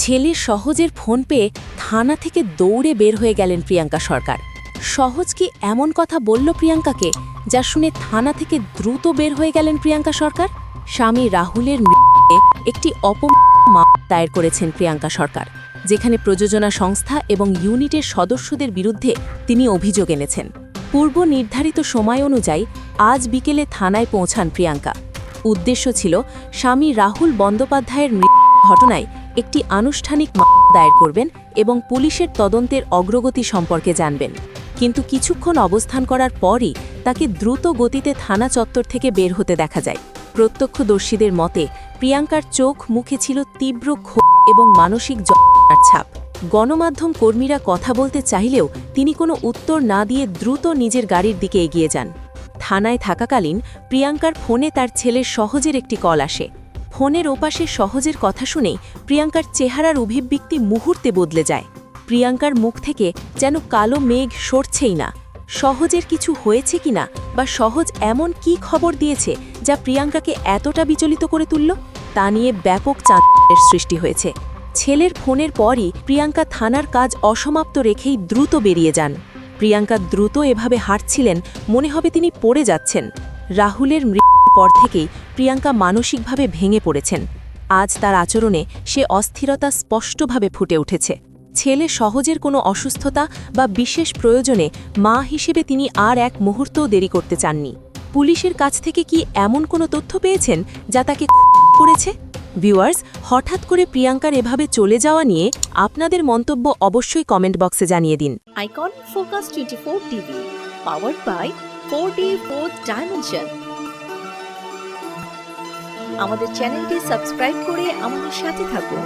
ছেলে সহজের ফোন পেয়ে থানা থেকে দৌড়ে বের হয়ে গেলেন প্রিয়াঙ্কা সরকার। সহজ কি এমন কথা বলল প্রিয়াঙ্কাকে যা শুনে থানা থেকে দ্রুত বের হয়ে গেলেন প্রিয়াঙ্কা সরকার? স্বামী রাহুলের মৃত্যুতে একটি মামলা দায়ের করেছেন প্রিয়াঙ্কা সরকার, যেখানে প্রযোজনা সংস্থা এবং ইউনিটের সদস্যদের বিরুদ্ধে তিনি অভিযোগ এনেছেন। পূর্ব নির্ধারিত সময় অনুযায়ী আজ বিকেলে থানায় পৌঁছান প্রিয়াঙ্কা। উদ্দেশ্য ছিল স্বামী রাহুল বন্দ্যোপাধ্যায়ের মৃত্যু ঘটনায় একটি আনুষ্ঠানিক মামলা দায়ের করবেন এবং পুলিশের তদন্তের অগ্রগতি সম্পর্কে জানবেন। কিন্তু কিছুক্ষণ অবস্থান করার পরই তাকে দ্রুত গতিতে থানা চত্বর থেকে বের হতে দেখা যায়। প্রত্যক্ষদর্শীদের মতে প্রিয়াঙ্কার চোখ মুখে ছিল তীব্র ক্ষোভ এবং মানসিক যন্ত্রণার ছাপ। গণমাধ্যম কর্মীরা কথা বলতে চাইলেও তিনি কোনো উত্তর না দিয়ে দ্রুত নিজের গাড়ির দিকে এগিয়ে যান। থানায় থাকাকালীন প্রিয়াঙ্কার ফোনে তার ছেলের সহজের একটি কল আসে। ফোনের ওপাশে সহজের কথা শুনেই প্রিয়াঙ্কার চেহারার অভিব্যক্তি মুহূর্তে বদলে যায়। প্রিয়াঙ্কার মুখ থেকে যেন কালো মেঘ সরছেই না। সহজের কিছু হয়েছে কিনা বা সহজ এমন কি খবর দিয়েছে যা প্রিয়াঙ্কাকে এতটা বিচলিত করে তুলল, তা নিয়ে ব্যাপক চাঞ্চল্যের সৃষ্টি হয়েছে। ছেলের ফোনের পরই প্রিয়াঙ্কা থানার কাজ অসমাপ্ত রেখেই দ্রুত বেরিয়ে যান। প্রিয়াঙ্কা দ্রুত এভাবে হাঁটছিলেন, মনে হবে তিনি পড়ে যাচ্ছেন। রাহুলের মৃত্যুর পর থেকেই প্রিয়াঙ্কা মানসিকভাবে ভেঙে পড়েছেন। আজ তার আচরণে সে অস্থিরতা স্পষ্টভাবে ফুটে উঠেছে। ছেলে সহজের কোনো অসুস্থতা বা বিশেষ প্রয়োজনে মা হিসেবে তিনি আর এক মুহূর্তও দেরি করতে চাননি। পুলিশের কাছ থেকে কি এমন কোনো তথ্য পেয়েছেন যা তাকে করেছে? ভিউয়ার্স, হঠাৎ করে প্রিয়াঙ্কার এভাবে চলে যাওয়া নিয়ে আপনাদের মন্তব্য অবশ্যই কমেন্ট বক্সে জানিয়ে দিন। Icon focus 24 TV, powered by 4D Fourth Dimension। আমাদের চ্যানেলটি সাবস্ক্রাইব করে আমাদের সাথে থাকুন।